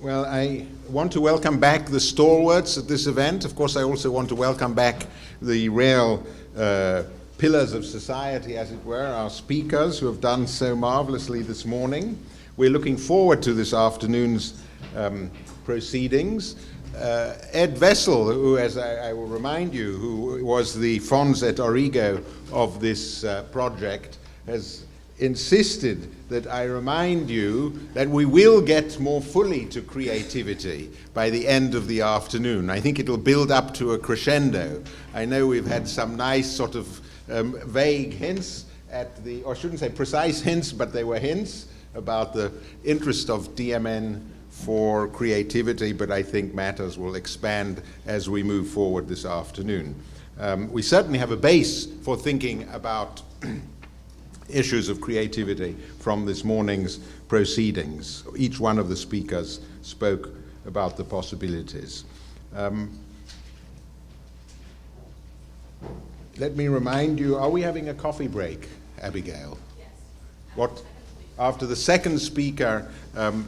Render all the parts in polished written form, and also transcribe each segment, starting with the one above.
Well, I want to welcome back the stalwarts at this event. Of course, I also want to welcome back the real pillars of society, as it were, our speakers who have done so marvelously this morning. We're looking forward to this afternoon's proceedings. Ed Wessel, who, as I will remind you, who was the fons et origo of this project, has insisted that I remind you that we will get more fully to creativity by the end of the afternoon. I think it'll build up to a crescendo. I know we've had some nice sort of vague hints at the, or I shouldn't say precise hints, but they were hints about the interest of DMN for creativity, but I think matters will expand as we move forward this afternoon. We certainly have a base for thinking about issues of creativity from this morning's proceedings. Each one of the speakers spoke about the possibilities. Let me remind you, are we having a coffee break, Abigail? Yes. What? After the second speaker,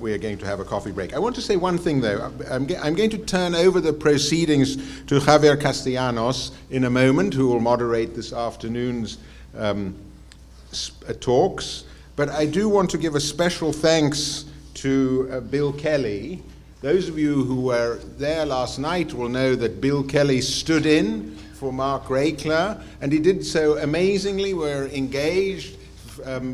we are going to have a coffee break. I want to say one thing, though. I'm going to turn over the proceedings to Javier Castellanos in a moment, who will moderate this afternoon's talks. But I do want to give a special thanks to Bill Kelley. Those of you who were there last night will know that Bill Kelley stood in for Mark Raichle, and he did so amazingly. We're engaged.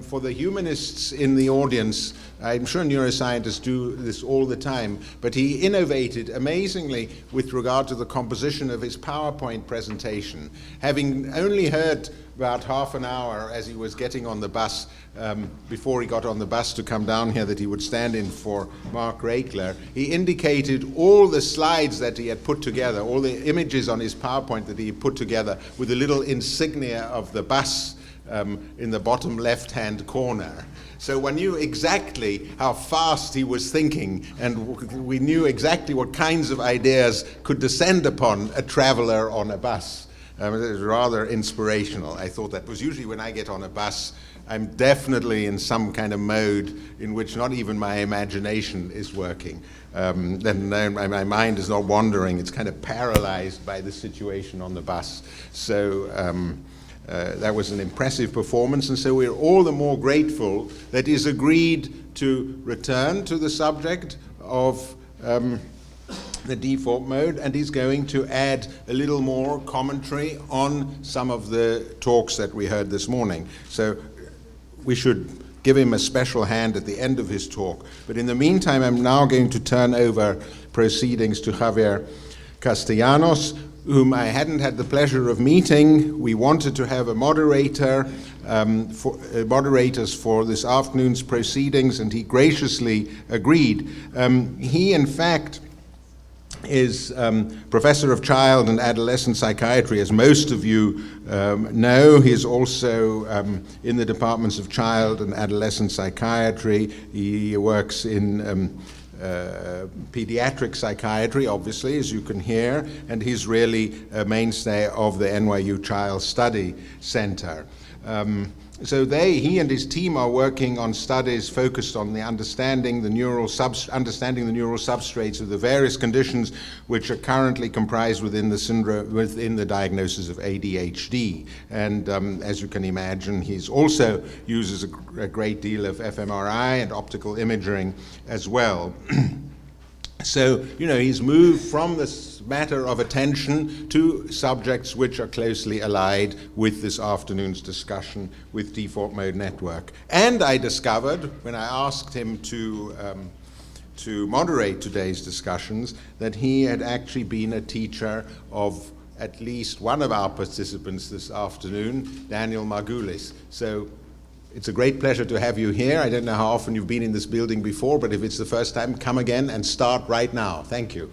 For the humanists in the audience, I'm sure neuroscientists do this all the time, but he innovated amazingly with regard to the composition of his PowerPoint presentation. Having only heard about half an hour as he was getting on the bus, before he got on the bus to come down here, that he would stand in for Mark Raichle, he indicated all the slides that he had put together, all the images on his PowerPoint that he put together with a little insignia of the bus in the bottom left-hand corner. So one knew exactly how fast he was thinking, and we knew exactly what kinds of ideas could descend upon a traveler on a bus. It was rather inspirational. I thought that was usually when I get on a bus, I'm definitely in some kind of mode in which not even my imagination is working. Then my mind is not wandering. It's kind of paralyzed by the situation on the bus. So that was an impressive performance, and so we're all the more grateful that he's agreed to return to the subject of the default mode, and he's going to add a little more commentary on some of the talks that we heard this morning. So we should give him a special hand at the end of his talk. But in the meantime, I'm now going to turn over proceedings to Javier Castellanos, whom I hadn't had the pleasure of meeting. We wanted to have a moderator, moderators for this afternoon's proceedings, and he graciously agreed. He, in fact, is professor of child and adolescent psychiatry, as most of you know. He is also in the departments of child and adolescent psychiatry. He works in pediatric psychiatry, obviously, as you can hear, and he's really a mainstay of the NYU Child Study Center. So he and his team are working on studies focused on understanding the neural substrates of the various conditions which are currently comprised within the diagnosis of ADHD. And as you can imagine, he also uses a great deal of fMRI and optical imaging as well. So, he's moved from this matter of attention to subjects which are closely allied with this afternoon's discussion with default mode network. And I discovered, when I asked him to moderate today's discussions, that he had actually been a teacher of at least one of our participants this afternoon, Daniel Margulies. So it's a great pleasure to have you here. I don't know how often you've been in this building before, but if it's the first time, come again and start right now. Thank you.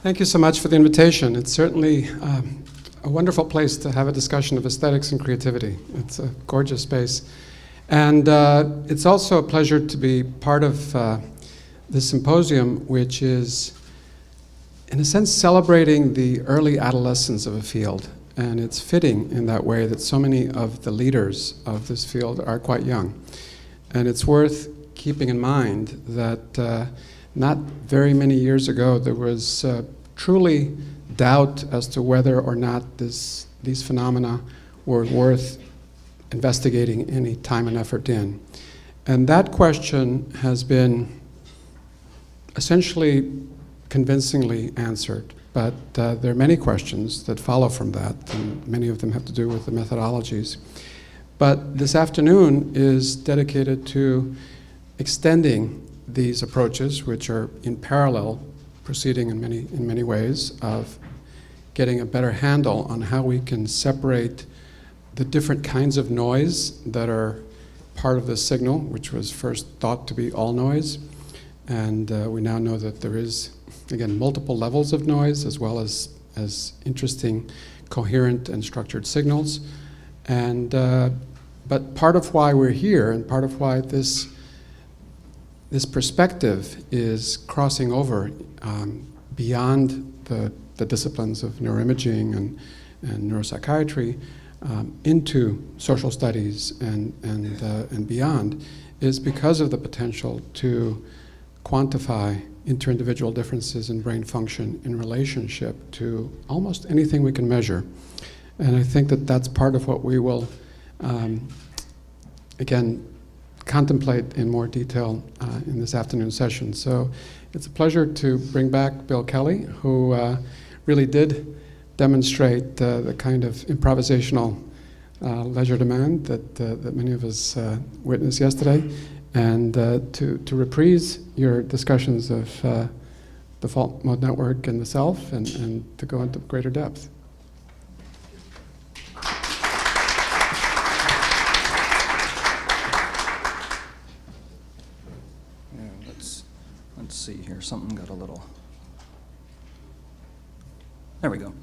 Thank you so much for the invitation. It's certainly a wonderful place to have a discussion of aesthetics and creativity. It's a gorgeous space. And it's also a pleasure to be part of this symposium, which is, in a sense, celebrating the early adolescence of a field. And it's fitting in that way that so many of the leaders of this field are quite young. And it's worth keeping in mind that not very many years ago there was truly doubt as to whether or not these phenomena were worth investigating any time and effort in. And that question has been essentially convincingly answered. But there are many questions that follow from that, and many of them have to do with the methodologies. But this afternoon is dedicated to extending these approaches, which are in parallel, proceeding in many ways, of getting a better handle on how we can separate the different kinds of noise that are part of the signal, which was first thought to be all noise. And we now know that there is, again, multiple levels of noise, as well as interesting, coherent and structured signals. And but part of why we're here, and part of why this perspective is crossing over beyond the disciplines of neuroimaging and neuropsychiatry into social studies and beyond, is because of the potential to quantify interindividual differences in brain function in relationship to almost anything we can measure. And I think that that's part of what we will, again, contemplate in more detail in this afternoon session. So it's a pleasure to bring back Bill Kelley, who really did demonstrate the kind of improvisational leisure demand that many of us witnessed yesterday, and to reprise your discussions of the fault mode network and the self, and to go into greater depth. Let's see here, something got a little, there we go.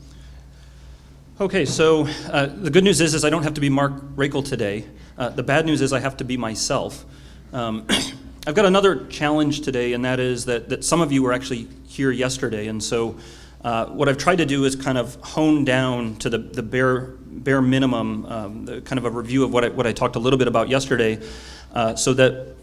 Okay, so the good news is I don't have to be Raichle today. The bad news is I have to be myself. I've got another challenge today, and that is that some of you were actually here yesterday, and so what I've tried to do is kind of hone down to the bare minimum, the kind of a review of what I talked a little bit about yesterday, so that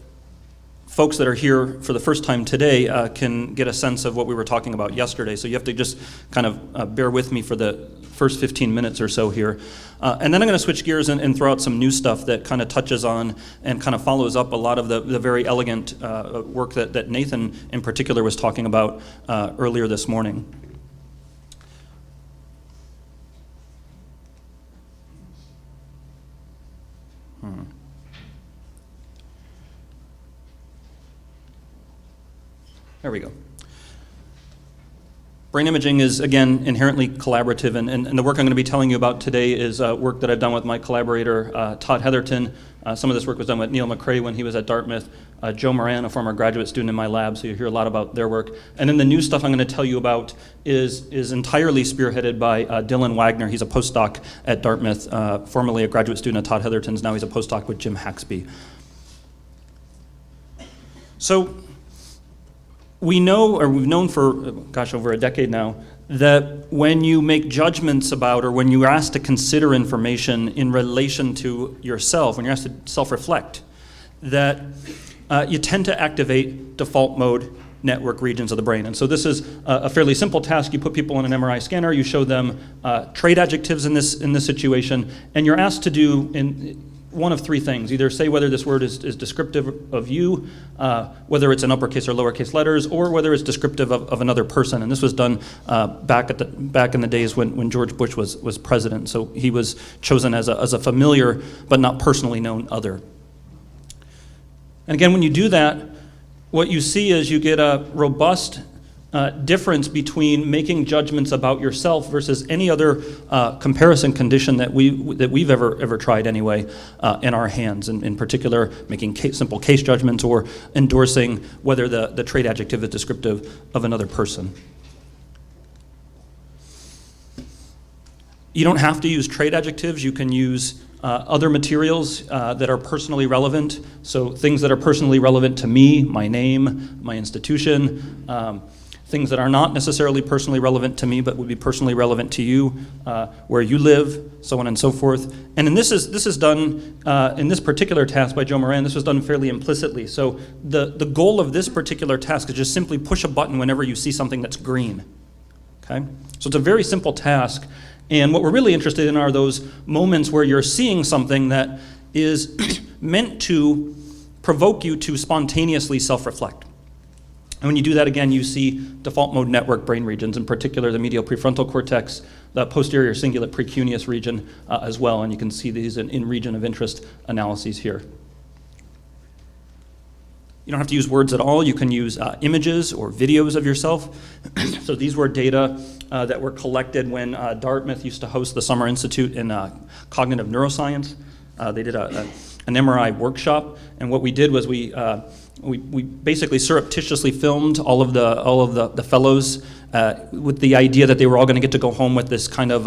folks that are here for the first time today can get a sense of what we were talking about yesterday. So you have to just kind of bear with me for the first 15 minutes or so here. And then I'm going to switch gears and throw out some new stuff that kind of touches on and kind of follows up a lot of the very elegant work that Nathan in particular was talking about earlier this morning. There we go. Brain imaging is, again, inherently collaborative, and the work I'm going to be telling you about today is work that I've done with my collaborator, Todd Heatherton. Some of this work was done with Neil McCrae when he was at Dartmouth, Joe Moran, a former graduate student in my lab, so you'll hear a lot about their work. And then the new stuff I'm going to tell you about is entirely spearheaded by Dylan Wagner. He's a postdoc at Dartmouth, formerly a graduate student at Todd Heatherton's. Now he's a postdoc with Jim Haxby. So, we know, or we've known for, gosh, over a decade now, that when you make judgments about, or when you're asked to consider information in relation to yourself, when you're asked to self-reflect, that you tend to activate default mode network regions of the brain. And so this is a fairly simple task. You put people on an MRI scanner, you show them trait adjectives in this situation, and you're asked to do in one of three things. Either say whether this word is descriptive of you, whether it's in uppercase or lowercase letters, or whether it's descriptive of another person. And this was done back in the days when George Bush was president. So he was chosen as a familiar but not personally known other. And again, when you do that, what you see is you get a robust difference between making judgments about yourself versus any other comparison condition that we've ever tried anyway in our hands, and in particular making simple case judgments or endorsing whether the trait adjective is descriptive of another person. You don't have to use trait adjectives. You can use other materials that are personally relevant, so things that are personally relevant to me, my name, my institution, things that are not necessarily personally relevant to me, but would be personally relevant to you, where you live, so on and so forth. And this is done, in this particular task by Joe Moran, this was done fairly implicitly. So the goal of this particular task is just simply push a button whenever you see something that's green, okay? So it's a very simple task. And what we're really interested in are those moments where you're seeing something that is meant to provoke you to spontaneously self-reflect. And when you do that, again, you see default mode network brain regions, in particular the medial prefrontal cortex, the posterior cingulate precuneus region as well, and you can see these in region of interest analyses here. You don't have to use words at all. You can use images or videos of yourself. So these were data that were collected when Dartmouth used to host the Summer Institute in Cognitive Neuroscience. They did an MRI workshop, and what we did was we basically surreptitiously filmed all of the fellows with the idea that they were all going to get to go home with this kind of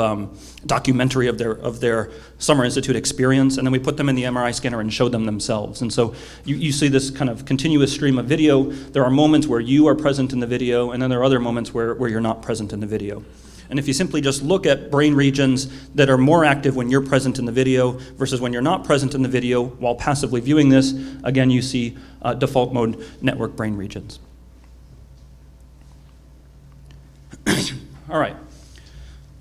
documentary of their Summer Institute experience, and then we put them in the MRI scanner and showed them themselves. And so you see this kind of continuous stream of video. There are moments where you are present in the video, and then there are other moments where you're not present in the video. And if you simply just look at brain regions that are more active when you're present in the video versus when you're not present in the video while passively viewing this, again, you see default mode network brain regions. All right.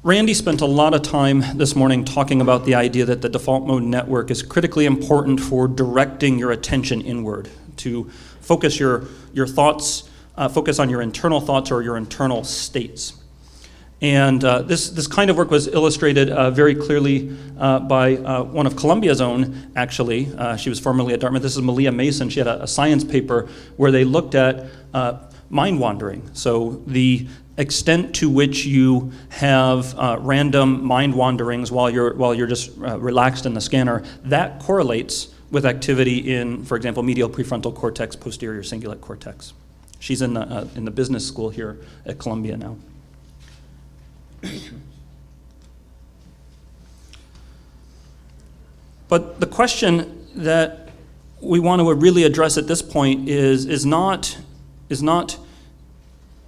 Randy spent a lot of time this morning talking about the idea that the default mode network is critically important for directing your attention inward, to focus your thoughts, focus on your internal thoughts or your internal states. And this kind of work was illustrated very clearly by one of Columbia's own, actually. She was formerly at Dartmouth. This is Malia Mason. She had a science paper where they looked at mind wandering. So the extent to which you have random mind wanderings while you're just relaxed in the scanner, that correlates with activity in, for example, medial prefrontal cortex, posterior cingulate cortex. She's in the business school here at Columbia now. But the question that we want to really address at this point is not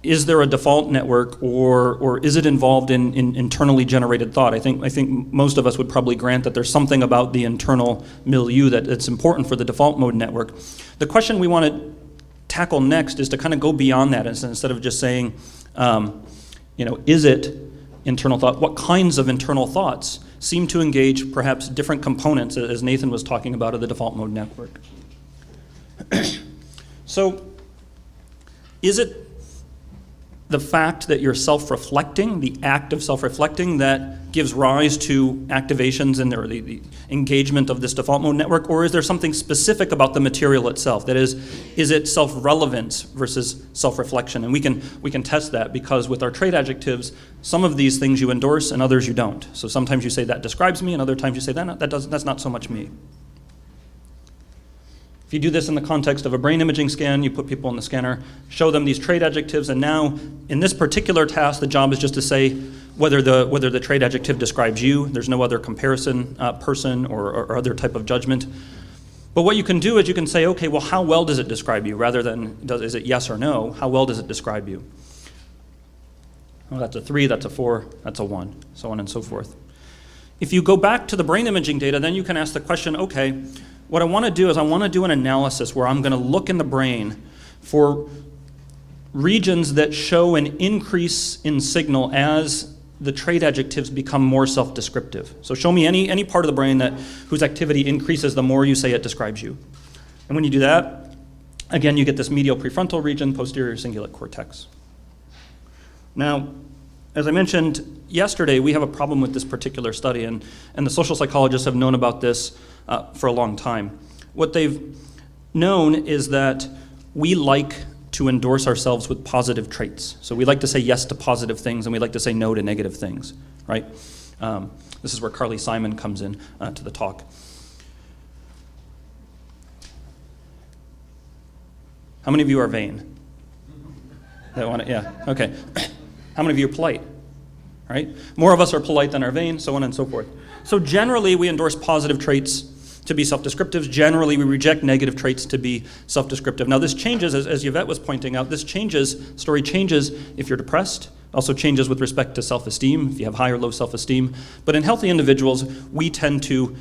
is there a default network or is it involved in internally generated thought? I think most of us would probably grant that there's something about the internal milieu that's important for the default mode network. The question we want to tackle next is to kind of go beyond that instead of just saying, is it internal thought? What kinds of internal thoughts seem to engage perhaps different components, as Nathan was talking about, of the default mode network? So, is it the fact that you're self-reflecting, the act of self-reflecting, that gives rise to activations in the engagement of this default mode network, or is there something specific about the material itself? That is it self-relevance versus self-reflection? And we can test that, because with our trait adjectives, some of these things you endorse and others you don't. So sometimes you say that describes me, and other times you say that's not so much me. If you do this in the context of a brain imaging scan, you put people in the scanner, show them these trait adjectives, and now in this particular task, the job is just to say whether the trait adjective describes you. There's no other comparison person or other type of judgment. But what you can do is you can say, okay, well, how well does it describe you, rather than is it yes or no? How well does it describe you? Well, that's a 3, that's a 4, that's a 1, so on and so forth. If you go back to the brain imaging data, then you can ask the question, okay, what I want to do is I want to do an analysis where I'm going to look in the brain for regions that show an increase in signal as the trait adjectives become more self-descriptive. So show me any part of the brain whose activity increases the more you say it describes you. And when you do that, again, you get this medial prefrontal region, posterior cingulate cortex. Now, as I mentioned yesterday, we have a problem with this particular study, and the social psychologists have known about this for a long time. What they've known is that we like to endorse ourselves with positive traits. So we like to say yes to positive things, and we like to say no to negative things, right? This is where Carly Simon comes in to the talk. How many of you are vain? Yeah, okay. How many of you are polite? Right? More of us are polite than are vain, so on and so forth. So generally, we endorse positive traits to be self-descriptive. Generally, we reject negative traits to be self-descriptive. Now, this changes, as Yvette was pointing out, story changes if you're depressed, also changes with respect to self-esteem, if you have high or low self-esteem. But in healthy individuals, we tend to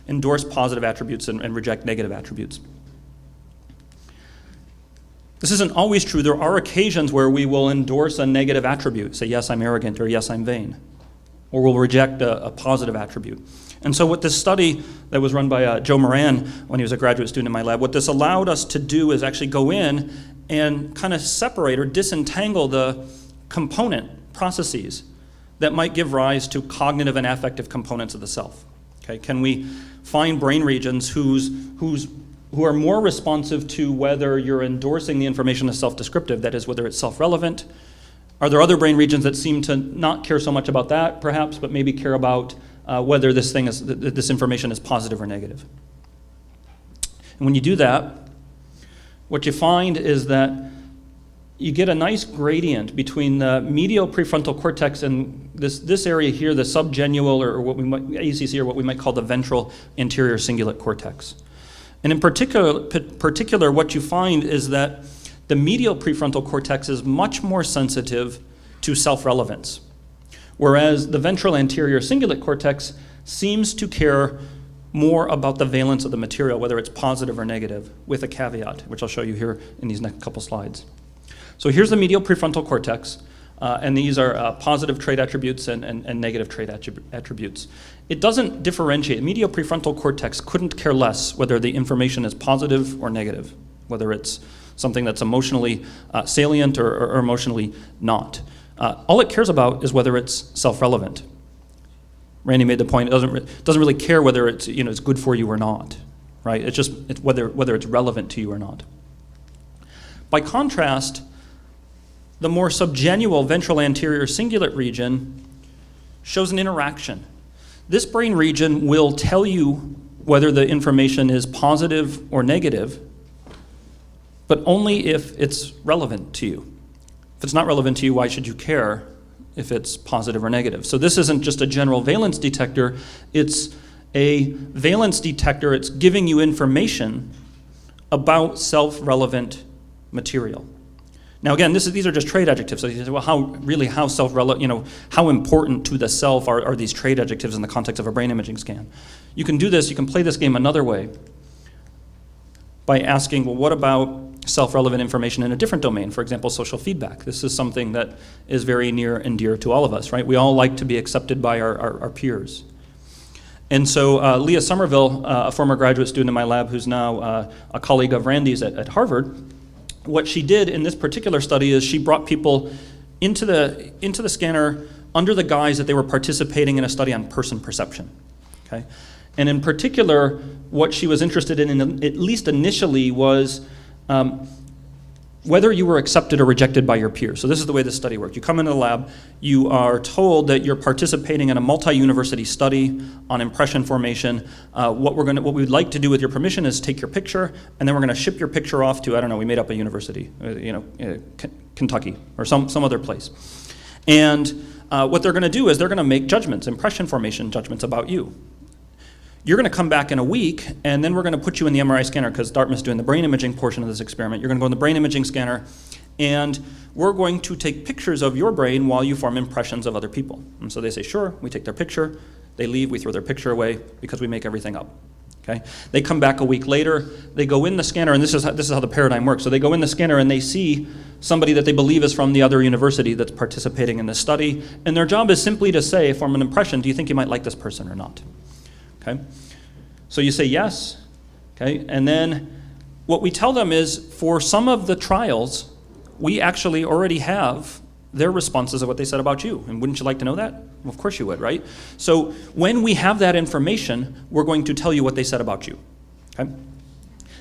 endorse positive attributes and reject negative attributes. This isn't always true. There are occasions where we will endorse a negative attribute, say, yes, I'm arrogant, or yes, I'm vain. Or we'll reject a positive attribute. And so what this study that was run by Joe Moran when he was a graduate student in my lab, what this allowed us to do is actually go in and kind of separate or disentangle the component processes that might give rise to cognitive and affective components of the self. Okay? Can we find brain regions who are more responsive to whether you're endorsing the information as self-descriptive, that is, whether it's self-relevant? Are there other brain regions that seem to not care so much about that, perhaps, but maybe care about whether this information is positive or negative? And when you do that, what you find is that you get a nice gradient between the medial prefrontal cortex and this area here, the subgenual, or what we might, ACC, or what we might call the ventral anterior cingulate cortex. And in particular, what you find is that the medial prefrontal cortex is much more sensitive to self-relevance, whereas the ventral anterior cingulate cortex seems to care more about the valence of the material, whether it's positive or negative, with a caveat, which I'll show you here in these next couple slides. So here's the medial prefrontal cortex, and these are positive trait attributes and negative trait attributes. It doesn't differentiate. Medial prefrontal cortex couldn't care less whether the information is positive or negative, whether it's something that's emotionally salient or emotionally not. All it cares about is whether it's self-relevant. Randy made the point, it doesn't really care whether it's, it's good for you or not, right? It's whether it's relevant to you or not. By contrast, the more subgenual ventral anterior cingulate region shows an interaction. This brain region will tell you whether the information is positive or negative, but only if it's relevant to you. If it's not relevant to you, why should you care if it's positive or negative? So this isn't just a general valence detector, it's a valence detector. It's giving you information about self-relevant material. Now again, these are just trait adjectives. So you say, well, how self-relevant, how important to the self are these trait adjectives in the context of a brain imaging scan? You can do this, you can play this game another way by asking, well, what about self-relevant information in a different domain? For example, social feedback. This is something that is very near and dear to all of us, right? We all like to be accepted by our peers. And so Leah Somerville, a former graduate student in my lab who's now a colleague of Randy's at Harvard, what she did in this particular study is she brought people into the scanner under the guise that they were participating in a study on person perception. Okay? And in particular, what she was interested in, at least initially, was whether you were accepted or rejected by your peers. So this is the way this study worked. You come into the lab, you are told that you're participating in a multi-university study on impression formation. What we'd like to do with your permission is take your picture, and then we're going to ship your picture off to, I don't know, we made up a university, Kentucky or some other place. And what they're going to do is they're going to make judgments, impression formation judgments about you. You're going to come back in a week, and then we're going to put you in the MRI scanner because Dartmouth's doing the brain imaging portion of this experiment. You're going to go in the brain imaging scanner, and we're going to take pictures of your brain while you form impressions of other people. And so they say, sure, we take their picture. They leave, we throw their picture away because we make everything up. Okay? They come back a week later, they go in the scanner, and this is how the paradigm works. So they go in the scanner and they see somebody that they believe is from the other university that's participating in this study, and their job is simply to say, form an impression, do you think you might like this person or not? Okay? So you say yes, okay? And then what we tell them is for some of the trials, we actually already have their responses of what they said about you. And wouldn't you like to know that? Well, of course you would, right? So when we have that information, we're going to tell you what they said about you, okay?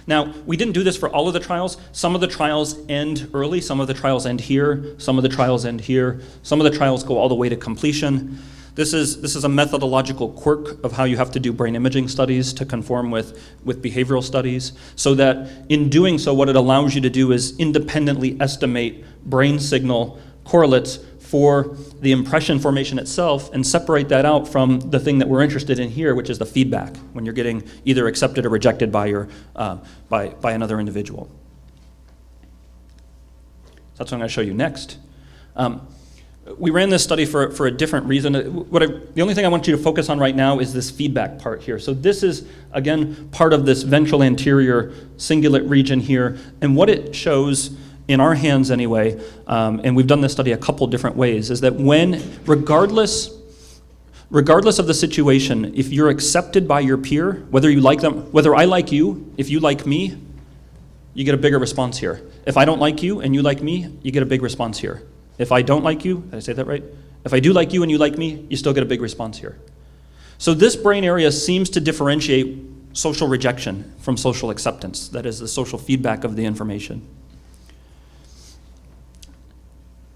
Now, we didn't do this for all of the trials. Some of the trials end early, some of the trials end here, some of the trials end here, some of the trials go all the way to completion. This is a methodological quirk of how you have to do brain imaging studies to conform with behavioral studies, so that in doing so, what it allows you to do is independently estimate brain signal correlates for the impression formation itself and separate that out from the thing that we're interested in here, which is the feedback, when you're getting either accepted or rejected by by another individual. So that's what I'm going to show you next. We ran this study for a different reason. The only thing I want you to focus on right now is this feedback part here. So this is, again, part of this ventral anterior cingulate region here, and what it shows in our hands anyway, and we've done this study a couple different ways, is that when, regardless of the situation, if you're accepted by your peer, whether you like them, whether I like you, if you like me, you get a bigger response here. If I don't like you and you like me, you get a big response here. If I don't like you, did I say that right? If I do like you and you like me, you still get a big response here. So this brain area seems to differentiate social rejection from social acceptance, that is the social feedback of the information.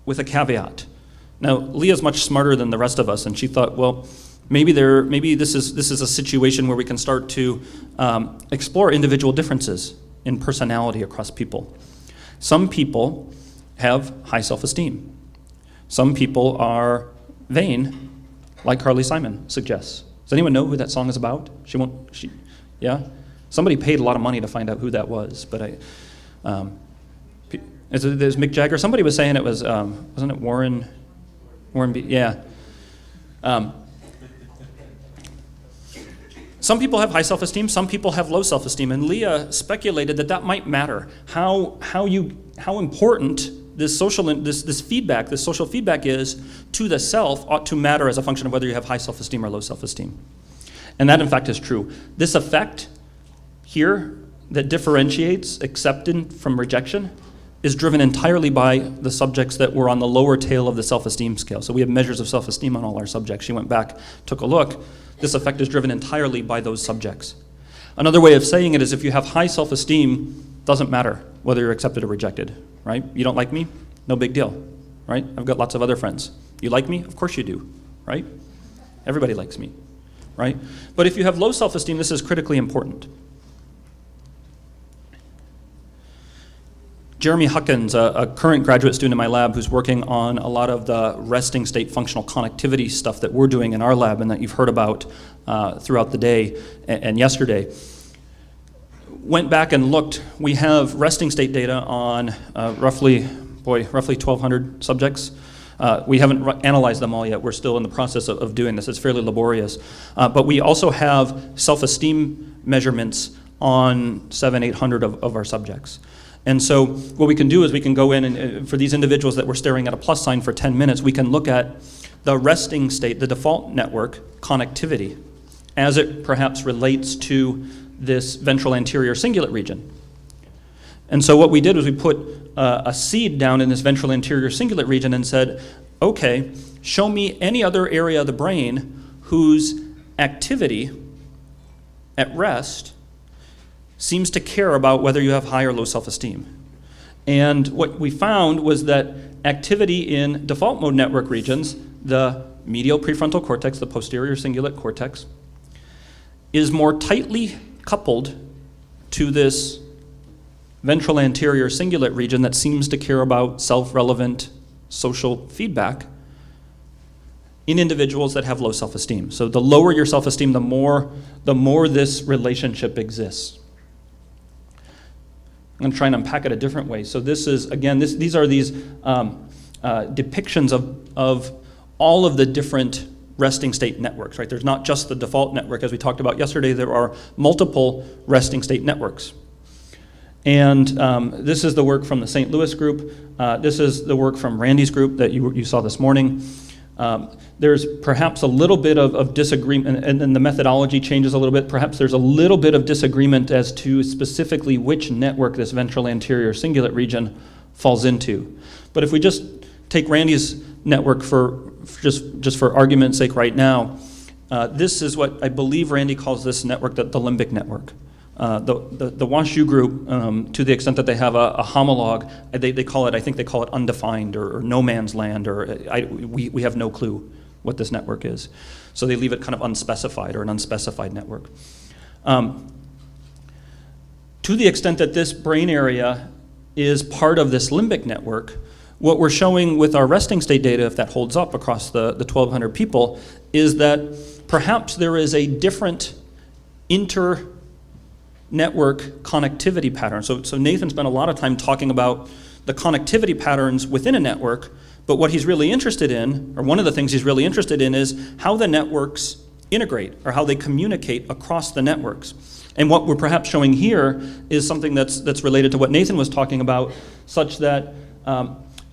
With a caveat. Now, Leah's much smarter than the rest of us, and she thought, well, maybe this is a situation where we can start to explore individual differences in personality across people. Some people have high self-esteem. Some people are vain, like Carly Simon suggests. Does anyone know who that song is about? Yeah? Somebody paid a lot of money to find out who that was, but there's Mick Jagger. Somebody was saying it was, wasn't it Warren B? Yeah. Some people have high self-esteem, some people have low self-esteem, and Leah speculated that might matter. How important this feedback, this social feedback is to the self ought to matter as a function of whether you have high self-esteem or low self-esteem. And that in fact is true. This effect here that differentiates acceptance from rejection is driven entirely by the subjects that were on the lower tail of the self-esteem scale. So we have measures of self-esteem on all our subjects. She went back, took a look. This effect is driven entirely by those subjects. Another way of saying it is if you have high self-esteem, doesn't matter whether you're accepted or rejected, right? You don't like me? No big deal, right? I've got lots of other friends. You like me? Of course you do, right? Everybody likes me, right? But if you have low self-esteem, this is critically important. Jeremy Huckins, a current graduate student in my lab who's working on a lot of the resting state functional connectivity stuff that we're doing in our lab and that you've heard about throughout the day and yesterday, went back and looked. We have resting state data on roughly 1,200 subjects. We haven't analyzed them all yet. We're still in the process of doing this. It's fairly laborious. But we also have self-esteem measurements on 700-800 of our subjects. And so what we can do is we can go in and for these individuals that were staring at a plus sign for 10 minutes, we can look at the resting state, the default network connectivity, as it perhaps relates to this ventral anterior cingulate region. And so what we did was we put a seed down in this ventral anterior cingulate region and said, okay, show me any other area of the brain whose activity at rest seems to care about whether you have high or low self-esteem. And what we found was that activity in default mode network regions, the medial prefrontal cortex, the posterior cingulate cortex, is more tightly coupled to this ventral anterior cingulate region that seems to care about self-relevant social feedback in individuals that have low self-esteem. So the lower your self-esteem, the more this relationship exists. I'm going to try and unpack it a different way. So this is, again, these are depictions of all of the different resting state networks, right? There's not just the default network. As we talked about yesterday, there are multiple resting state networks. And this is the work from the St. Louis group. This is the work from Randy's group that you saw this morning. There's perhaps a little bit of disagreement, and then the methodology changes a little bit. Perhaps there's a little bit of disagreement as to specifically which network this ventral anterior cingulate region falls into. But if we just take Randy's network for argument's sake right now, this is what I believe Randy calls this network, the limbic network. The WashU group, to the extent that they have a homologue, I think they call it undefined or no man's land, or we have no clue what this network is. So they leave it kind of unspecified or an unspecified network. To the extent that this brain area is part of this limbic network, What we're showing with our resting state data, if that holds up across the 1,200 people, is that perhaps there is a different inter-network connectivity pattern. So Nathan spent a lot of time talking about the connectivity patterns within a network, but what he's really interested in, or one of the things he's really interested in, is how the networks integrate, or how they communicate across the networks. And what we're perhaps showing here is something that's related to what Nathan was talking about, such that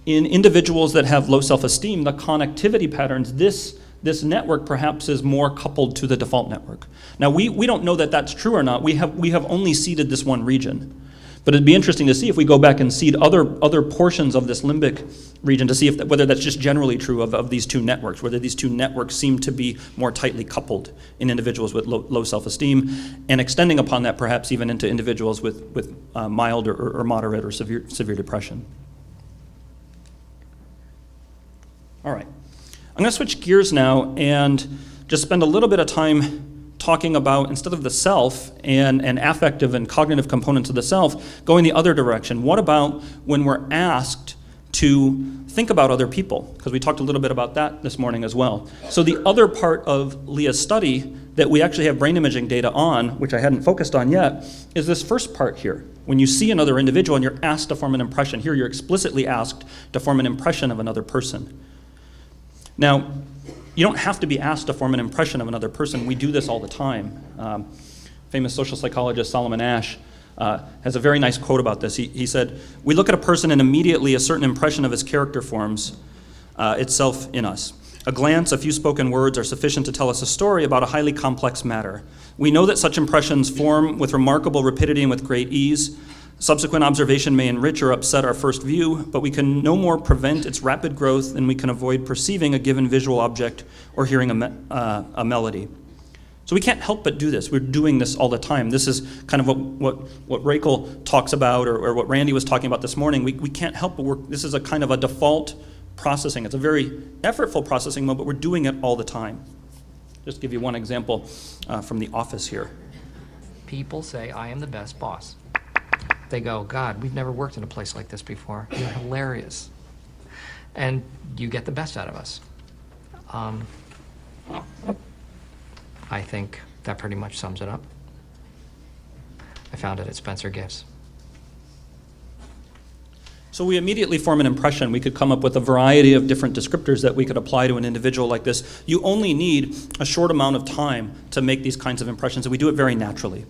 in individuals that have low self-esteem, the connectivity patterns, this network perhaps is more coupled to the default network. Now, we don't know that that's true or not. We have only seeded this one region. But it'd be interesting to see if we go back and seed other portions of this limbic region to see whether that's just generally true of these two networks, whether these two networks seem to be more tightly coupled in individuals with low self-esteem, and extending upon that perhaps even into individuals with mild or moderate or severe depression. All right. I'm going to switch gears now and just spend a little bit of time talking about, instead of the self and affective and cognitive components of the self, going the other direction. What about when we're asked to think about other people? Because we talked a little bit about that this morning as well. So the other part of Leah's study that we actually have brain imaging data on, which I hadn't focused on yet, is this first part here. When you see another individual and you're asked to form an impression, here you're explicitly asked to form an impression of another person. Now, you don't have to be asked to form an impression of another person. We do this all the time. Famous social psychologist Solomon Asch has a very nice quote about this. He said, "We look at a person and immediately a certain impression of his character forms itself in us. A glance, a few spoken words are sufficient to tell us a story about a highly complex matter. We know that such impressions form with remarkable rapidity and with great ease. Subsequent observation may enrich or upset our first view, but we can no more prevent its rapid growth than we can avoid perceiving a given visual object or hearing a melody." So we can't help but do this. We're doing this all the time. This is kind of what Raichle talks about, or what Randy was talking about this morning. We can't help but this is a kind of a default processing. It's a very effortful processing mode, but we're doing it all the time. Just to give you one example from the office here. People say, "I am the best boss." They go, "God, we've never worked in a place like this before. You're hilarious. And you get the best out of us." I think that pretty much sums it up. I found it at Spencer Gifts. So we immediately form an impression. We could come up with a variety of different descriptors that we could apply to an individual like this. You only need a short amount of time to make these kinds of impressions, and we do it very naturally.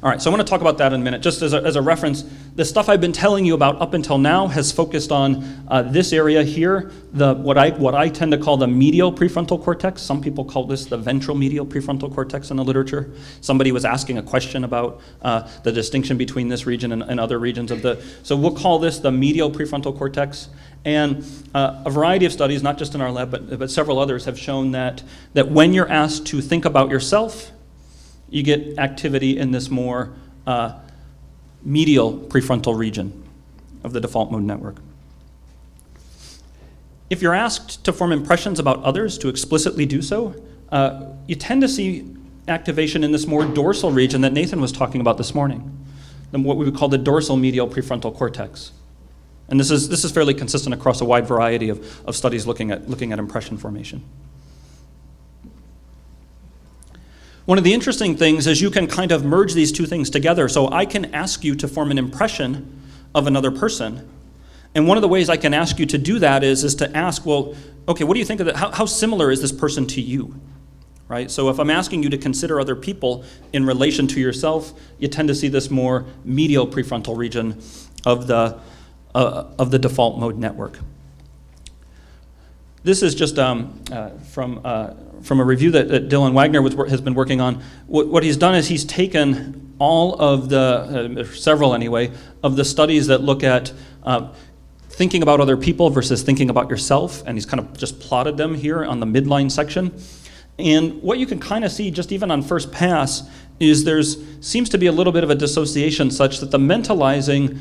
All right, so I want to talk about that in a minute. Just as a reference, the stuff I've been telling you about up until now has focused on this area here, what I tend to call the medial prefrontal cortex. Some people call this the ventral medial prefrontal cortex in the literature. Somebody was asking a question about the distinction between this region and other regions of so we'll call this the medial prefrontal cortex. And a variety of studies, not just in our lab, but several others, have shown that when you're asked to think about yourself, you get activity in this more medial prefrontal region of the default mode network. If you're asked to form impressions about others, to explicitly do so, you tend to see activation in this more dorsal region that Nathan was talking about this morning, what we would call the dorsal medial prefrontal cortex. And this is fairly consistent across a wide variety of studies looking at impression formation. One of the interesting things is you can kind of merge these two things together. So I can ask you to form an impression of another person. And one of the ways I can ask you to do that is to ask, well, okay, what do you think of that? How similar is this person to you? Right? So if I'm asking you to consider other people in relation to yourself, you tend to see this more medial prefrontal region of the default mode network. This is just from a review that Dylan Wagner has been working on. What he's done is he's taken all of several anyway, of the studies that look at thinking about other people versus thinking about yourself, and he's kind of just plotted them here on the midline section. And what you can kind of see, just even on first pass, is seems to be a little bit of a dissociation such that the mentalizing,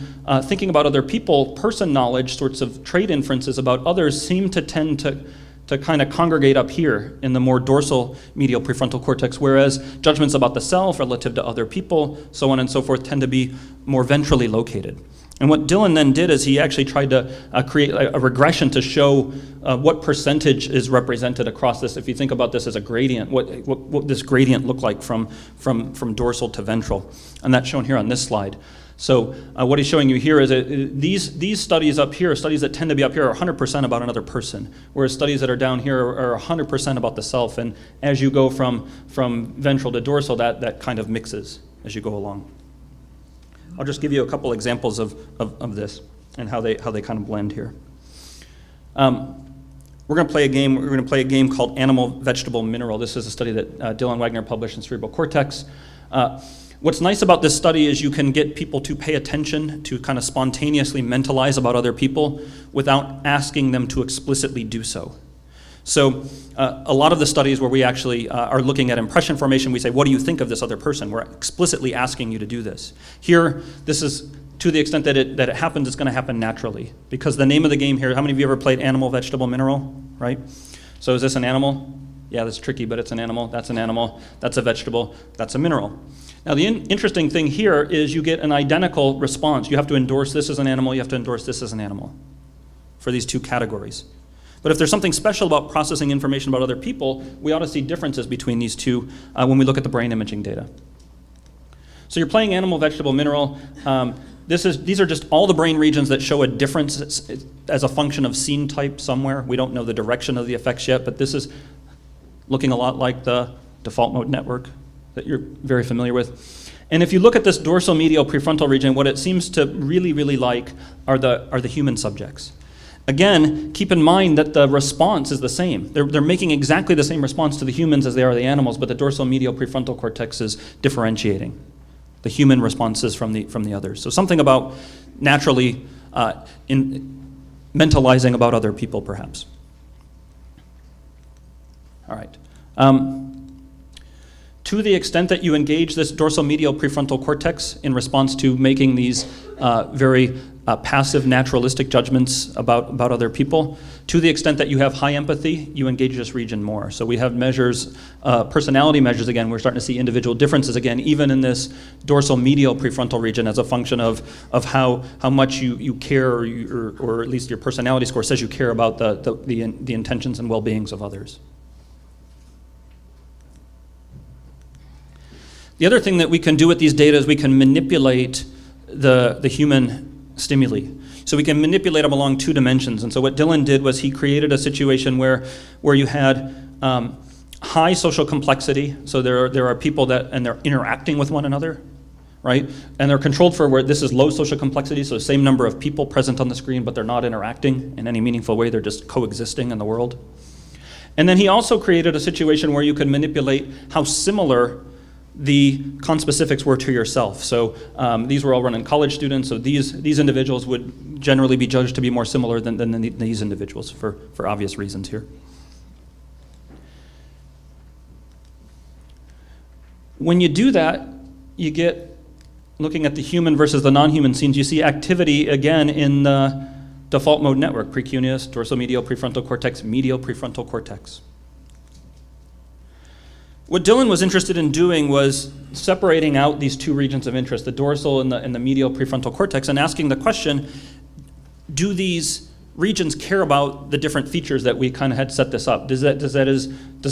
thinking about other people, person knowledge, sorts of trait inferences about others seem to tend to kind of congregate up here in the more dorsal medial prefrontal cortex, whereas judgments about the self relative to other people, so on and so forth, tend to be more ventrally located. And what Dylan then did is he actually tried to create a regression to show what percentage is represented across this. If you think about this as a gradient, what this gradient looked like from dorsal to ventral. And that's shown here on this slide. So what he's showing you here is these studies up here, studies that tend to be up here, are 100% about another person, whereas studies that are down here are 100% about the self. And as you go from ventral to dorsal, that kind of mixes as you go along. I'll just give you a couple examples of this and how they kind of blend here. We're going to play a game. We're going to play a game called Animal, Vegetable, Mineral. This is a study that Dylan Wagner published in Cerebral Cortex. What's nice about this study is you can get people to pay attention, to kind of spontaneously mentalize about other people without asking them to explicitly do so. So a lot of the studies where we actually are looking at impression formation, we say, what do you think of this other person? We're explicitly asking you to do this. Here, this is to the extent that it happens, it's going to happen naturally. Because the name of the game here, how many of you ever played Animal, Vegetable, Mineral, right? So is this an animal? Yeah, that's tricky, but it's an animal. That's an animal. That's a vegetable. That's a mineral. Now, the interesting thing here is you get an identical response. You have to endorse this as an animal. You have to endorse this as an animal for these two categories. But if there's something special about processing information about other people, we ought to see differences between these two when we look at the brain imaging data. So you're playing animal, vegetable, mineral. These are just all the brain regions that show a difference as a function of scene type somewhere. We don't know the direction of the effects yet, but this is looking a lot like the default mode network that you're very familiar with. And if you look at this dorsal medial prefrontal region, what it seems to really, really like are the human subjects. Again, keep in mind that the response is the same. They're making exactly the same response to the humans as they are the animals, but the dorsal medial prefrontal cortex is differentiating the human responses from the others. So something about naturally mentalizing about other people, perhaps. All right. To the extent that you engage this dorsal medial prefrontal cortex in response to making these very passive naturalistic judgments about other people, to the extent that you have high empathy, you engage this region more. So we have measures, personality measures again, we're starting to see individual differences again, even in this dorsal medial prefrontal region as a function of how much you care, or at least your personality score says you care about the intentions and well-beings of others. The other thing that we can do with these data is we can manipulate the human stimuli. So we can manipulate them along two dimensions. And so what Dylan did was he created a situation where you had high social complexity. So there are people and they're interacting with one another, right? And they're controlled for where this is low social complexity, so same number of people present on the screen, but they're not interacting in any meaningful way. They're just coexisting in the world. And then he also created a situation where you could manipulate how similar the conspecifics were to yourself. So these were all run in college students, so these individuals would generally be judged to be more similar than these individuals for obvious reasons here. When you do that, you get, looking at the human versus the non-human scenes, you see activity again in the default mode network, precuneus, dorsal medial prefrontal cortex, medial prefrontal cortex. What Dylan was interested in doing was separating out these two regions of interest, the dorsal and the medial prefrontal cortex, and asking the question, do these regions care about the different features that we kind of had set this up? Does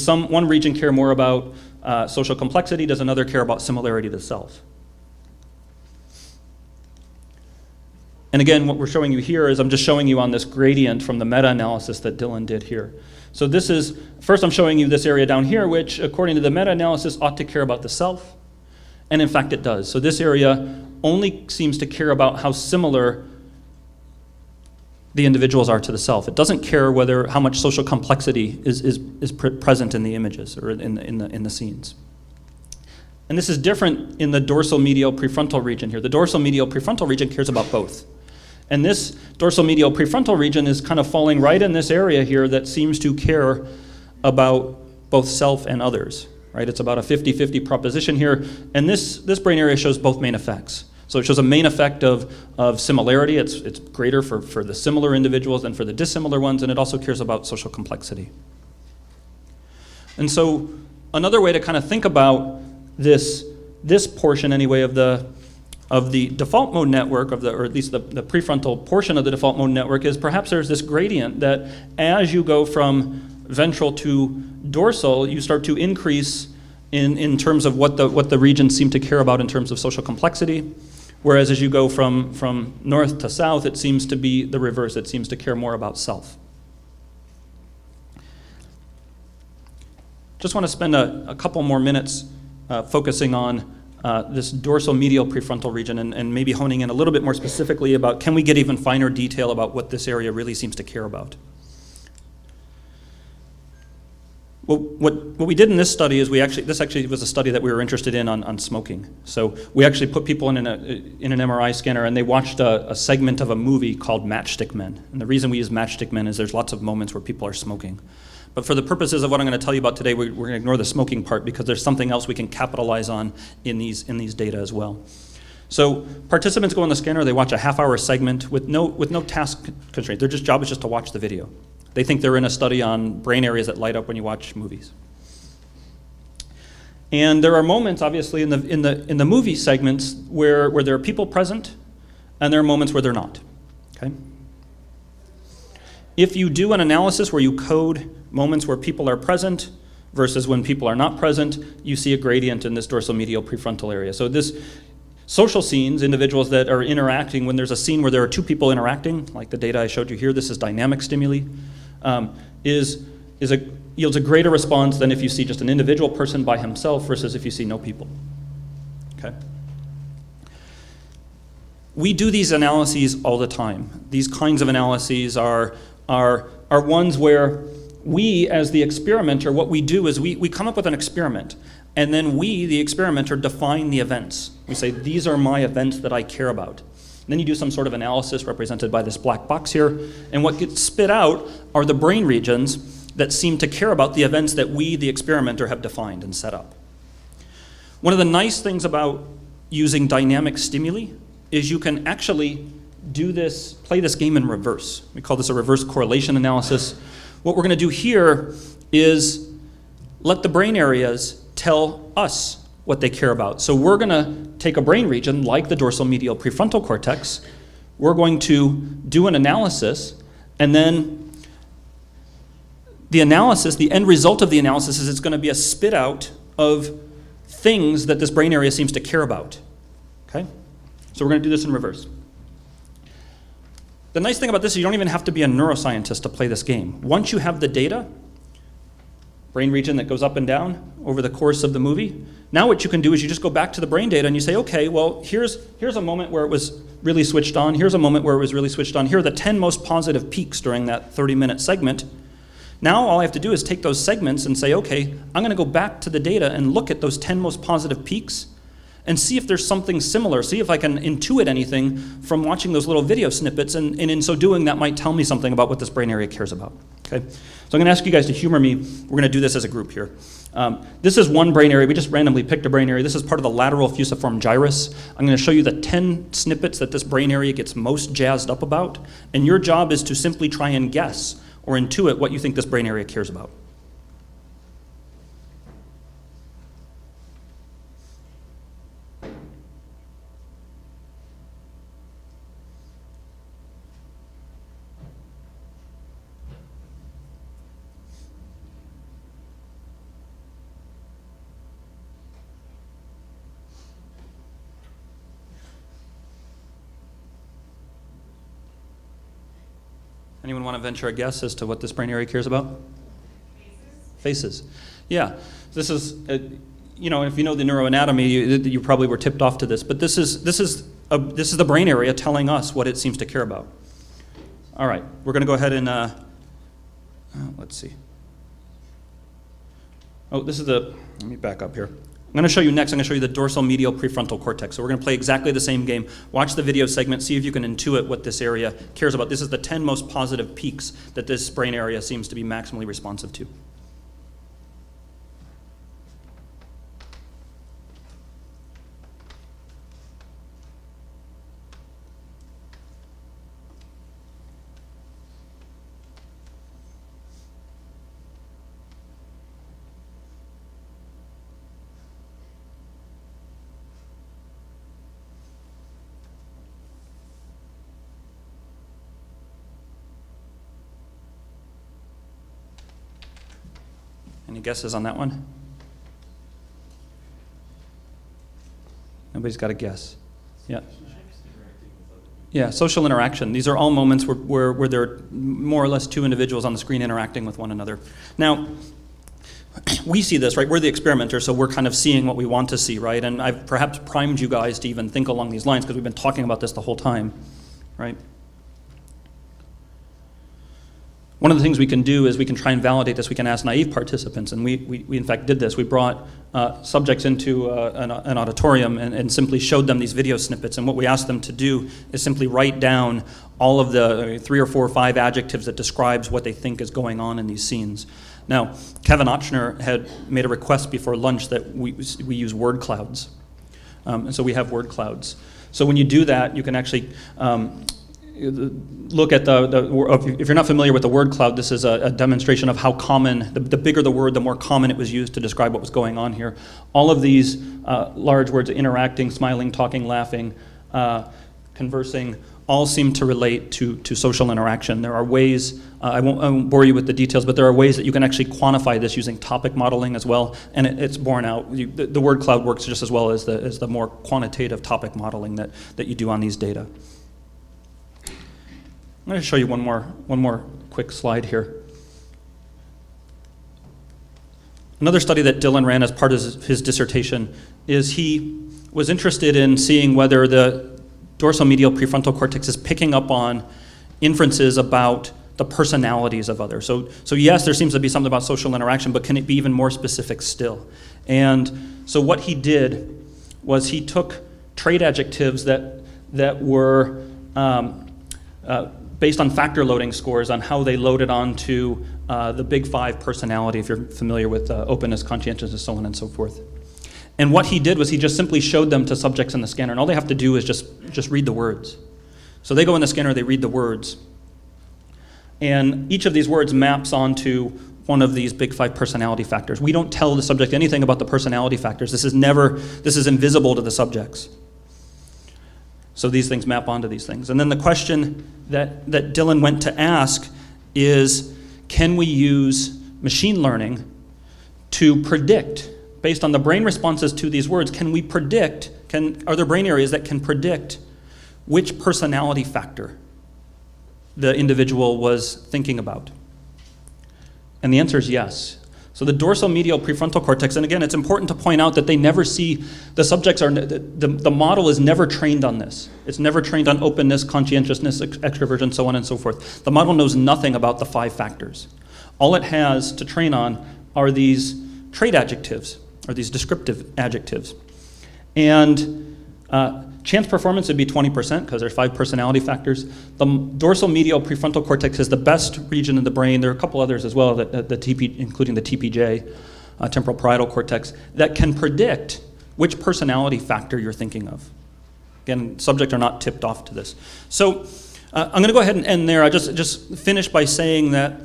one region care more about social complexity? Does another care about similarity to self? And again, what we're showing you here is I'm just showing you on this gradient from the meta-analysis that Dylan did here. So this is, first I'm showing you this area down here, which according to the meta-analysis ought to care about the self. And in fact it does. So this area only seems to care about how similar the individuals are to the self. It doesn't care how much social complexity is present in the images or in the scenes. And this is different in the dorsal medial prefrontal region here. The dorsal medial prefrontal region cares about both. And this dorsal medial prefrontal region is kind of falling right in this area here that seems to care about both self and others, right? It's about a 50-50 proposition here. And this brain area shows both main effects. So it shows a main effect of similarity. It's greater for the similar individuals than for the dissimilar ones, and it also cares about social complexity. And so another way to kind of think about this portion anyway of the of the default mode network, or at least the prefrontal portion of the default mode network, is perhaps there's this gradient that as you go from ventral to dorsal, you start to increase in terms of what the regions seem to care about in terms of social complexity, whereas as you go from north to south, it seems to be the reverse. It seems to care more about self. Just want to spend a couple more minutes focusing on this dorsal medial prefrontal region and maybe honing in a little bit more specifically about, can we get even finer detail about what this area really seems to care about? Well, what we did in this study is this actually was a study that we were interested in on smoking. So we actually put people in an MRI scanner, and they watched a segment of a movie called Matchstick Men. And the reason we use Matchstick Men is there's lots of moments where people are smoking. But for the purposes of what I'm going to tell you about today, we're going to ignore the smoking part because there's something else we can capitalize on in these data as well. So participants go on the scanner, they watch a half-hour segment with no task constraint. Their job is just to watch the video. They think they're in a study on brain areas that light up when you watch movies. And there are moments, obviously, in the movie segments where there are people present, and there are moments where they're not. Okay? If you do an analysis where you code moments where people are present versus when people are not present, you see a gradient in this dorsal medial prefrontal area. So this social scenes, individuals that are interacting, when there's a scene where there are two people interacting, like the data I showed you here, this is dynamic stimuli, yields a greater response than if you see just an individual person by himself versus if you see no people. Okay? We do these analyses all the time. These kinds of analyses are ones where we, as the experimenter, what we do is we come up with an experiment, and then we, the experimenter, define the events. We say, these are my events that I care about. And then you do some sort of analysis represented by this black box here, and what gets spit out are the brain regions that seem to care about the events that we, the experimenter, have defined and set up. One of the nice things about using dynamic stimuli is you can actually play this game in reverse. We call this a reverse correlation analysis. What we're going to do here is let the brain areas tell us what they care about. So we're going to take a brain region like the dorsal medial prefrontal cortex. We're going to do an analysis, and then the end result of the analysis is it's going to be a spit out of things that this brain area seems to care about. Okay? So we're going to do this in reverse. The nice thing about this is you don't even have to be a neuroscientist to play this game. Once you have the data, brain region that goes up and down over the course of the movie, now what you can do is you just go back to the brain data and you say, okay, well, here's a moment where it was really switched on, here's a moment where it was really switched on, here are the 10 most positive peaks during that 30-minute segment. Now all I have to do is take those segments and say, okay, I'm going to go back to the data and look at those 10 most positive peaks and see if there's something similar, see if I can intuit anything from watching those little video snippets, and in so doing, that might tell me something about what this brain area cares about. Okay? So I'm going to ask you guys to humor me. We're going to do this as a group here. This is one brain area. We just randomly picked a brain area. This is part of the lateral fusiform gyrus. I'm going to show you the 10 snippets that this brain area gets most jazzed up about, and your job is to simply try and guess or intuit what you think this brain area cares about. Anyone want to venture a guess as to what this brain area cares about? Faces. Yeah. This is, if you know the neuroanatomy, you probably were tipped off to this, but this is the brain area telling us what it seems to care about. All right. We're going to go ahead and, let's see. Oh, let me back up here. I'm going to show you next, I'm going to show you the dorsal medial prefrontal cortex. So we're going to play exactly the same game. Watch the video segment, see if you can intuit what this area cares about. This is the 10 most positive peaks that this brain area seems to be maximally responsive to. Any guesses on that one? Nobody's got a guess. Yeah. Yeah, social interaction. These are all moments where there are more or less two individuals on the screen interacting with one another. Now, we see this, right? We're the experimenter, so we're kind of seeing what we want to see, right? And I've perhaps primed you guys to even think along these lines because we've been talking about this the whole time, right? One of the things we can do is we can try and validate this. We can ask naive participants, and we in fact did this. We brought subjects into an auditorium and simply showed them these video snippets, and what we asked them to do is simply write down all of the 3 or 4 or 5 adjectives that describes what they think is going on in these scenes. Now, Kevin Ochsner had made a request before lunch that we use word clouds, and so we have word clouds. So when you do that, you can actually look at if you're not familiar with the word cloud, this is a demonstration of how common, the bigger the word, the more common it was used to describe what was going on here. All of these large words, interacting, smiling, talking, laughing, conversing, all seem to relate to social interaction. There are ways, I won't bore you with the details, but there are ways that you can actually quantify this using topic modeling as well, and it's borne out. The word cloud works just as well as the more quantitative topic modeling that you do on these data. I'm going to show you one more quick slide here. Another study that Dylan ran as part of his dissertation is he was interested in seeing whether the dorsomedial prefrontal cortex is picking up on inferences about the personalities of others. So yes, there seems to be something about social interaction, but can it be even more specific still? And so what he did was he took trait adjectives that were based on factor loading scores on how they loaded onto the Big Five personality, if you're familiar with openness, conscientiousness, so on and so forth. And what he did was he just simply showed them to subjects in the scanner, and all they have to do is just read the words. So they go in the scanner, they read the words. And each of these words maps onto one of these Big Five personality factors. We don't tell the subject anything about the personality factors. This is invisible to the subjects. So these things map onto these things. And then the question that Dylan went to ask is, can we use machine learning to predict, based on the brain responses to these words, can we predict, are there brain areas that can predict which personality factor the individual was thinking about? And the answer is yes. So the dorsomedial prefrontal cortex, and again, it's important to point out that they never see, the subjects are, the model is never trained on this. It's never trained on openness, conscientiousness, extroversion, so on and so forth. The model knows nothing about the 5 factors. All it has to train on are these trait adjectives, or these descriptive adjectives. And chance performance would be 20% because there's 5 personality factors. The dorsal medial prefrontal cortex is the best region in the brain. There are a couple others as well, including the TPJ, temporal parietal cortex, that can predict which personality factor you're thinking of. Again, subjects are not tipped off to this. So I'm going to go ahead and end there. I just finish by saying that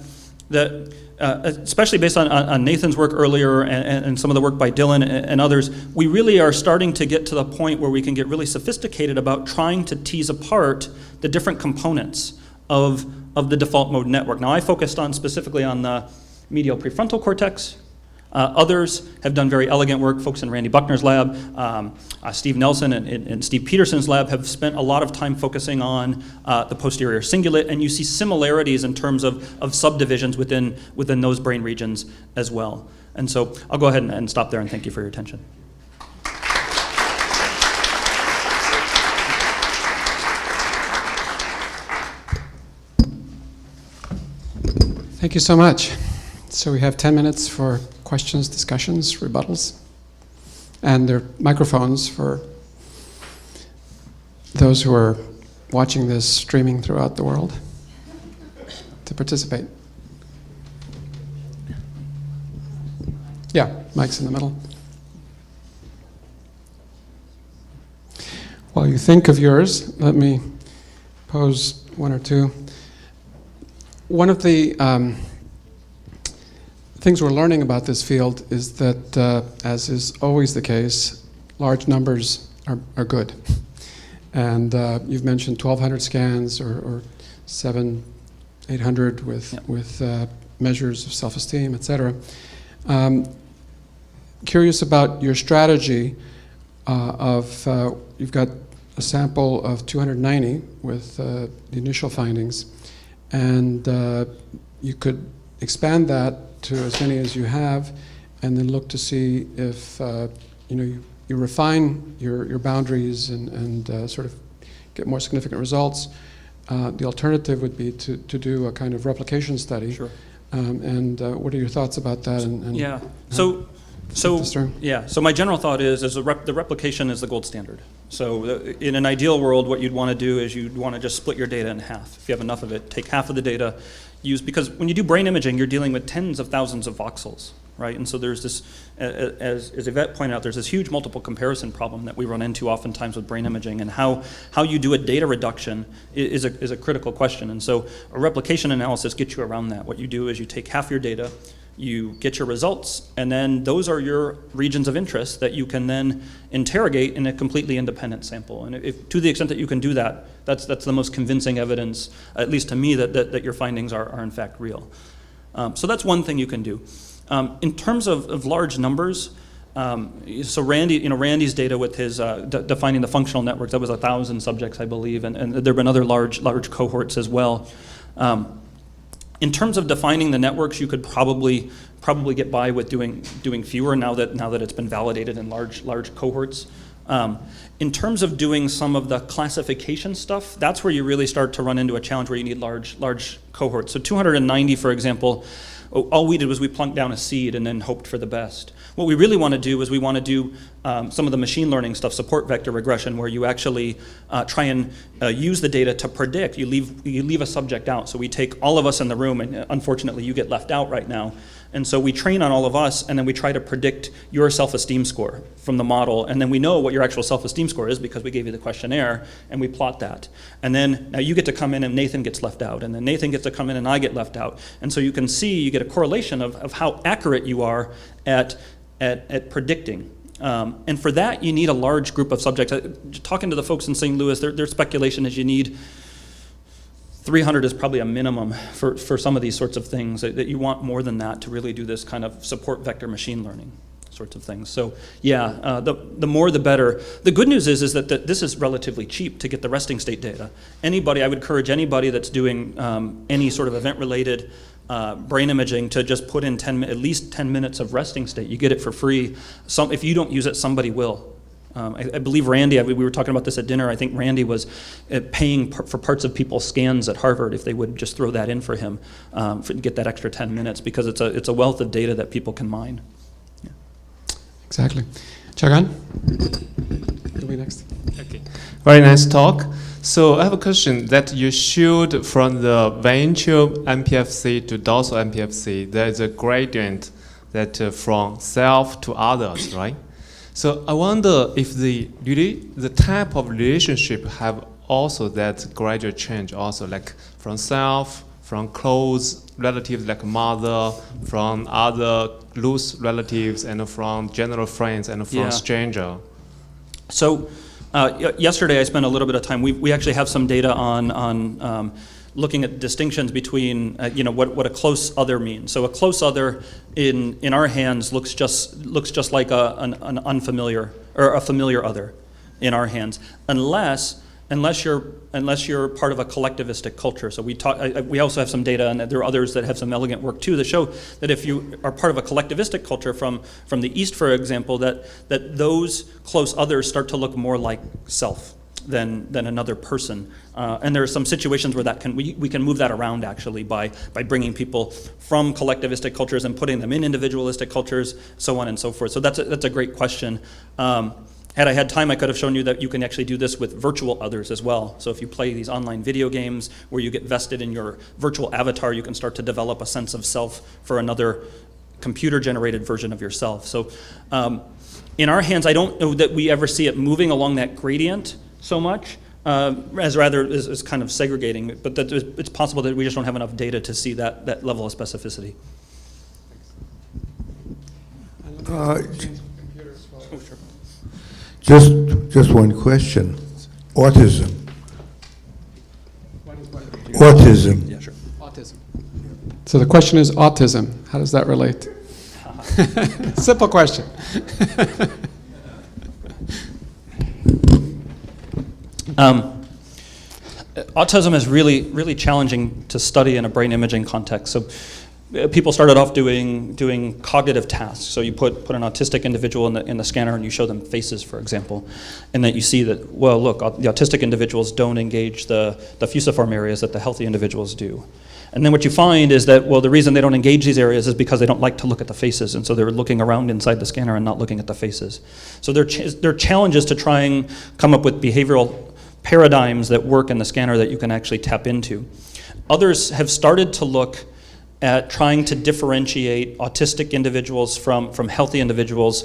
especially based on Nathan's work earlier and some of the work by Dylan and others, we really are starting to get to the point where we can get really sophisticated about trying to tease apart the different components of the default mode network. Now, I focused specifically on the medial prefrontal cortex. Others have done very elegant work. Folks in Randy Buckner's lab, Steve Nelson and Steve Peterson's lab have spent a lot of time focusing on the posterior cingulate, and you see similarities in terms of subdivisions within those brain regions as well. And so I'll go ahead and stop there and thank you for your attention. Thank you so much. So we have 10 minutes for questions, discussions, rebuttals, and there are microphones for those who are watching this streaming throughout the world to participate. Yeah, mic's in the middle. While you think of yours, let me pose one or two. One of the things we're learning about this field is that, as is always the case, large numbers are good. And you've mentioned 1,200 scans or 700-800 with measures of self-esteem, et cetera. Curious about your strategy you've got a sample of 290 with the initial findings, and you could expand that to as many as you have, and then look to see if you refine your boundaries and sort of get more significant results. The alternative would be to do a kind of replication study. Sure. And what are your thoughts about that? Yeah. So my general thought is the replication is the gold standard. So in an ideal world, what you'd want to do is you'd want to just split your data in half. If you have enough of it, take half of the data, because when you do brain imaging, you're dealing with tens of thousands of voxels, right? And so there's this, as Yvette pointed out, there's this huge multiple comparison problem that we run into oftentimes with brain imaging, and how you do a data reduction is a critical question. And so a replication analysis gets you around that. What you do is you take half your data, you get your results, and then those are your regions of interest that you can then interrogate in a completely independent sample. And if to the extent that you can do that, that's the most convincing evidence, at least to me, that your findings are in fact real. So that's one thing you can do. In terms of large numbers, so Randy's data with his defining the functional networks, that was 1,000 subjects, I believe, and there have been other large cohorts as well. In terms of defining the networks, you could probably get by with doing fewer now that it's been validated in large cohorts. In terms of doing some of the classification stuff, that's where you really start to run into a challenge where you need large cohorts. So 290, for example, all we did was we plunked down a seed and then hoped for the best. What we really want to do is we want to do some of the machine learning stuff, support vector regression, where you actually try and use the data to predict. You leave a subject out. So we take all of us in the room, and unfortunately you get left out right now. And so we train on all of us, and then we try to predict your self-esteem score from the model, and then we know what your actual self-esteem score is because we gave you the questionnaire, and we plot that. And then now you get to come in and Nathan gets left out, and then Nathan gets to come in and I get left out. And so you can see, you get a correlation of how accurate you are at predicting. And for that, you need a large group of subjects. Talking to the folks in St. Louis, their speculation is you need 300 is probably a minimum for some of these sorts of things, that you want more than that to really do this kind of support vector machine learning sorts of things. So yeah, the more the better. The good news is that this is relatively cheap to get the resting state data. I would encourage anybody that's doing any sort of event-related brain imaging to just put in at least 10 minutes of resting state. You get it for free. If you don't use it, somebody will. I believe Randy, we were talking about this at dinner, I think Randy was paying for parts of people's scans at Harvard if they would just throw that in for him to get that extra 10 minutes, because it's a wealth of data that people can mine. Yeah. Exactly. Chagan? You'll be next. Okay. Very nice talk. So I have a question that you showed from the ventral MPFC to dorsal MPFC, there is a gradient that from self to others, right? So I wonder if the type of relationship have also that gradual change also, like from self, from close relatives like mother, from other loose relatives, and from general friends, and from stranger. So yesterday I spent a little bit of time, we actually have some data on looking at distinctions between what a close other means. So a close other in our hands looks just like an unfamiliar or a familiar other in our hands, unless you're part of a collectivistic culture. So we also have some data, and there are others that have some elegant work too, that show that if you are part of a collectivistic culture from the East, for example, that those close others start to look more like self than another person. And there are some situations where we can move that around actually by bringing people from collectivistic cultures and putting them in individualistic cultures, so on and so forth. So that's a great question. Had I had time, I could have shown you that you can actually do this with virtual others as well. So if you play these online video games where you get vested in your virtual avatar, you can start to develop a sense of self for another computer-generated version of yourself. So in our hands, I don't know that we ever see it moving along that gradient so much, as rather is kind of segregating, but that it's possible that we just don't have enough data to see that level of specificity. Just one question. Autism. Autism. Yeah, sure. Autism. So the question is autism. How does that relate? Simple question. Autism is really, really challenging to study in a brain imaging context. So people started off doing cognitive tasks. So you put an autistic individual in the scanner and you show them faces, for example, and that you see that, well, look, the autistic individuals don't engage the fusiform areas that the healthy individuals do. And then what you find is that, well, the reason they don't engage these areas is because they don't like to look at the faces, and so they're looking around inside the scanner and not looking at the faces. So there are challenges to try and come up with behavioral paradigms that work in the scanner that you can actually tap into. Others have started to look at trying to differentiate autistic individuals from healthy individuals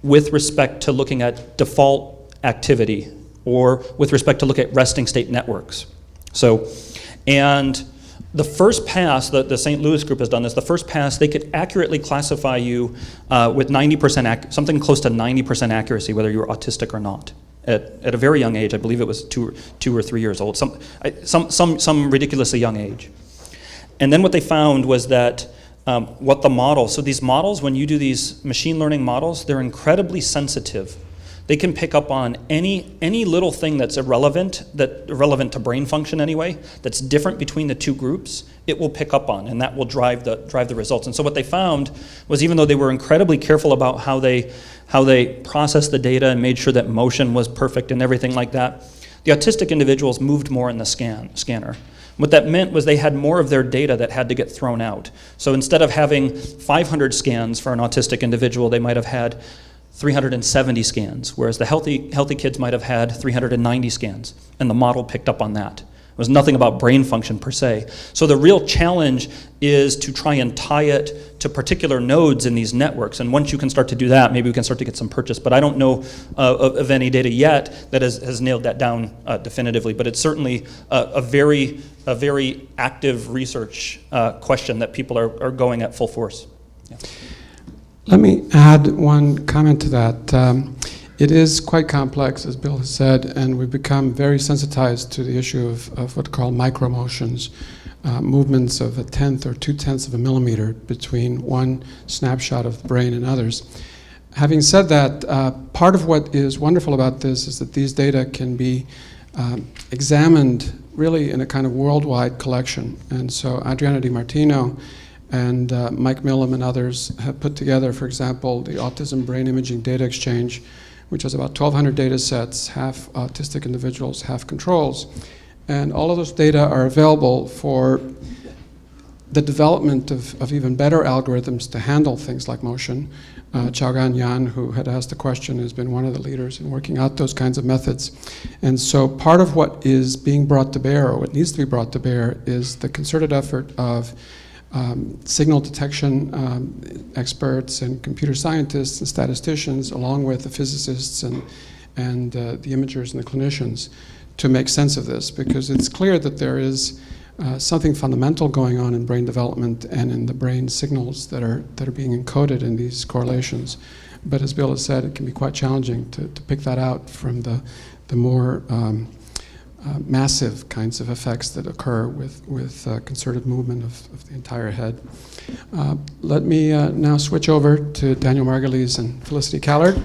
with respect to looking at default activity or with respect to look at resting state networks. So, and the first pass, the St. Louis group has done this, the first pass, they could accurately classify you with 90%, something close to 90% accuracy, whether you were autistic or not. At a very young age, I believe it was two or 3 years old, some ridiculously young age. And then what they found was that what the model, so these models, when you do these machine learning models, they're incredibly sensitive. They can pick up on any little thing that's irrelevant to brain function anyway, that's different between the two groups, it will pick up on, and that will drive the results. And so what they found was, even though they were incredibly careful about how they processed the data and made sure that motion was perfect and everything like that, the autistic individuals moved more in the scanner. What that meant was they had more of their data that had to get thrown out. So instead of having 500 scans for an autistic individual, they might have had 370 scans, whereas the healthy kids might have had 390 scans, and the model picked up on that. It was nothing about brain function per se. So the real challenge is to try and tie it to particular nodes in these networks, and once you can start to do that, maybe we can start to get some purchase, but I don't know of any data yet that has nailed that down definitively, but it's certainly a very active research question that people are going at full force. Yeah. Let me add one comment to that. It is quite complex, as Bill has said, and we've become very sensitized to the issue of what are called micromotions, movements of 1/10 or 2/10 of a millimeter between one snapshot of the brain and others. Having said that, part of what is wonderful about this is that these data can be examined really in a kind of worldwide collection. And so Adriana Di Martino and Mike Millam and others have put together, for example, the Autism Brain Imaging Data Exchange, which has about 1,200 data sets, half autistic individuals, half controls. And all of those data are available for the development of even better algorithms to handle things like motion. Chaogan Yan, who had asked the question, has been one of the leaders in working out those kinds of methods. And so part of what is being brought to bear, or what needs to be brought to bear, is the concerted effort of signal detection experts and computer scientists and statisticians, along with the physicists and the imagers and the clinicians, to make sense of this, because it's clear that there is something fundamental going on in brain development and in the brain signals that are being encoded in these correlations. But as Bill has said, it can be quite challenging to pick that out from the more massive kinds of effects that occur with concerted movement of the entire head. Let me now switch over to Daniel Margulies and Felicity Callard.